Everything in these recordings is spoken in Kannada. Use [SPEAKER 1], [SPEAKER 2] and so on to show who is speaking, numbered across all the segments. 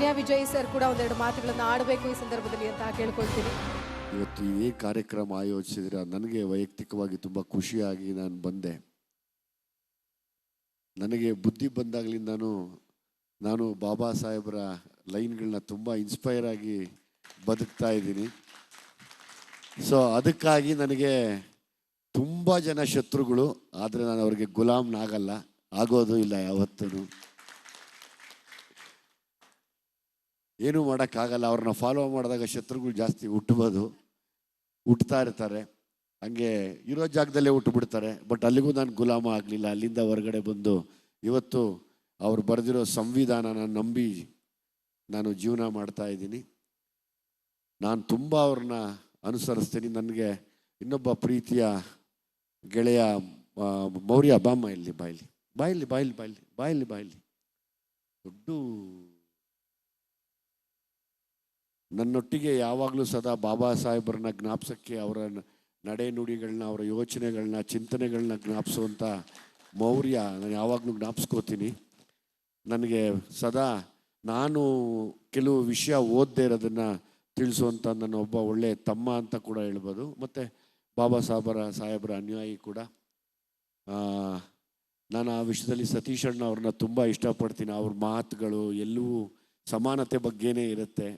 [SPEAKER 1] ವಿದ್ಯಾ ವಿಜಯ್ ಸರ್ ಕೂಡ ಒಂದೆರಡು ಮಾತುಗಳನ್ನು ಆಡಬೇಕು ಈ ಸಂದರ್ಭದಲ್ಲಿ ಅಂತ ಕೇಳ್ಕೊಳ್ತೀನಿ.
[SPEAKER 2] ಇವತ್ತು ಈ ಕಾರ್ಯಕ್ರಮ ಆಯೋಜಿಸಿದ್ರೆ ನನಗೆ ವೈಯಕ್ತಿಕವಾಗಿ ತುಂಬ ಖುಷಿಯಾಗಿ ನಾನು ಬಂದೆ. ನನಗೆ ಬುದ್ಧಿ ಬಂದಾಗಲಿಂದನೂ ನಾನು ಬಾಬಾ ಸಾಹೇಬರ ಲೈನ್ಗಳನ್ನ ತುಂಬ ಇನ್ಸ್ಪೈರ್ ಆಗಿ ಬದುಕ್ತಾ ಇದ್ದೀನಿ. ಸೊ ಅದಕ್ಕಾಗಿ ನನಗೆ ತುಂಬ ಜನ ಶತ್ರುಗಳು, ಆದರೆ ನಾನು ಅವ್ರಿಗೆ ಗುಲಾಮ್ನಾಗಲ್ಲ, ಆಗೋದು ಇಲ್ಲ ಯಾವತ್ತೂ. ಏನೂ ಮಾಡೋಕ್ಕಾಗಲ್ಲ. ಅವ್ರನ್ನ ಫಾಲೋ ಮಾಡಿದಾಗ ಶತ್ರುಗಳು ಜಾಸ್ತಿ ಹುಟ್ಟುತ್ತಾ ಇರ್ತಾರೆ. ಹಂಗೆ ಇರೋ ಜಾಗದಲ್ಲೇ ಹುಟ್ಟುಬಿಡ್ತಾರೆ. ಬಟ್ ಅಲ್ಲಿಗೂ ನಾನು ಗುಲಾಮ ಆಗಲಿಲ್ಲ. ಅಲ್ಲಿಂದ ಹೊರಗಡೆ ಬಂದು ಇವತ್ತು ಅವ್ರು ಬರೆದಿರೋ ಸಂವಿಧಾನನ ನಂಬಿ ನಾನು ಜೀವನ ಮಾಡ್ತಾ ಇದ್ದೀನಿ. ನಾನು ತುಂಬ ಅವ್ರನ್ನ ಅನುಸರಿಸ್ತೀನಿ. ನನಗೆ ಇನ್ನೊಬ್ಬ ಪ್ರೀತಿಯ ಗೆಳೆಯ ಮೌರ್ಯ, ಬಾಮ್ಮ ಇಲ್ಲಿ ಬಾಯಲ್ಲಿ ದೊಡ್ಡ ನನ್ನೊಟ್ಟಿಗೆ ಯಾವಾಗಲೂ ಸದಾ ಬಾಬಾ ಸಾಹೇಬ್ರನ್ನ ಜ್ಞಾಪಿಸೋಕ್ಕೆ, ಅವರ ನಡೆ ನುಡಿಗಳನ್ನ, ಅವರ ಯೋಚನೆಗಳನ್ನ, ಚಿಂತನೆಗಳನ್ನ ಜ್ಞಾಪಿಸುವಂಥ ಮೌರ್ಯ ನಾನು ಯಾವಾಗಲೂ ಜ್ಞಾಪಿಸ್ಕೋತೀನಿ. ನನಗೆ ಸದಾ ನಾನು ಕೆಲವು ವಿಷಯ ಓದದೇ ಇರೋದನ್ನು ತಿಳಿಸುವಂಥ ನನ್ನ ಒಬ್ಬ ಒಳ್ಳೆಯ ತಮ್ಮ ಅಂತ ಕೂಡ ಹೇಳ್ಬೋದು. ಮತ್ತು ಬಾಬಾ ಸಾಹೇಬರ ಅನ್ಯಾಯಿ ಕೂಡ. ನಾನು ಆ ವಿಷಯದಲ್ಲಿ ಸತೀಶ್ ಅಣ್ಣ ಅವ್ರನ್ನ ತುಂಬ ಇಷ್ಟಪಡ್ತೀನಿ. ಅವ್ರ ಮಾತುಗಳು ಎಲ್ಲವೂ ಸಮಾನತೆ ಬಗ್ಗೆನೇ ಇರುತ್ತೆ.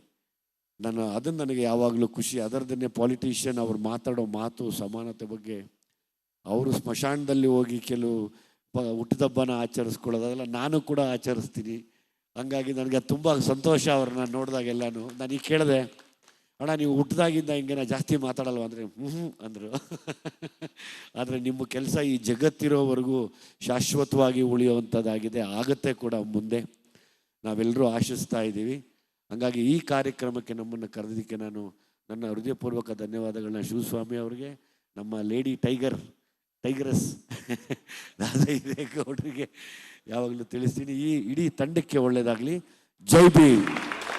[SPEAKER 2] ಅದನ್ನು ನನಗೆ ಯಾವಾಗಲೂ ಖುಷಿ. ಅದರದನ್ನೇ ಪಾಲಿಟಿಷಿಯನ್ ಅವ್ರು ಮಾತಾಡೋ ಮಾತು ಸಮಾನತೆ ಬಗ್ಗೆ. ಅವರು ಸ್ಮಶಾನದಲ್ಲಿ ಹೋಗಿ ಕೆಲವು ಹುಟ್ಟಿದಬ್ಬನ ಆಚರಿಸ್ಕೊಳ್ಳೋದು, ಅದೆಲ್ಲ ನಾನು ಕೂಡ ಆಚರಿಸ್ತೀನಿ. ಹಂಗಾಗಿ ನನಗೆ ತುಂಬ ಸಂತೋಷ ಅವ್ರನ್ನ ನೋಡಿದಾಗೆಲ್ಲನೂ. ನಾನು ಈಗ ಕೇಳಿದೆ, ಅಣ್ಣ ನೀವು ಹುಟ್ಟಿದಾಗಿಂದ ಹಿಂಗೆ ಜಾಸ್ತಿ ಮಾತಾಡಲ್ವ ಅಂದರೆ ಅಂದರು. ಆದರೆ ನಿಮ್ಮ ಕೆಲಸ ಈ ಜಗತ್ತಿರೋವರೆಗೂ ಶಾಶ್ವತವಾಗಿ ಉಳಿಯುವಂಥದ್ದಾಗಿದೆ, ಆಗುತ್ತೆ ಕೂಡ ಮುಂದೆ. ನಾವೆಲ್ಲರೂ ಆಶಿಸ್ತಾ ಇದ್ದೀವಿ. ಹಾಗಾಗಿ ಈ ಕಾರ್ಯಕ್ರಮಕ್ಕೆ ನಮ್ಮನ್ನು ಕರೆದಿದ್ದಕ್ಕೆ ನಾನು ನನ್ನ ಹೃದಯಪೂರ್ವಕ ಧನ್ಯವಾದಗಳನ್ನ ಶಿವಸ್ವಾಮಿ ಅವ್ರಿಗೆ, ನಮ್ಮ ಲೇಡಿ ಟೈಗರಸ್ ರಾಧಾ ಗೌಡ್ರಿಗೆ ಯಾವಾಗಲೂ ತಿಳಿಸ್ತೀನಿ. ಈ ಇಡೀ ತಂಡಕ್ಕೆ ಒಳ್ಳೆಯದಾಗಲಿ. ಜೈ ಭೀಮ್.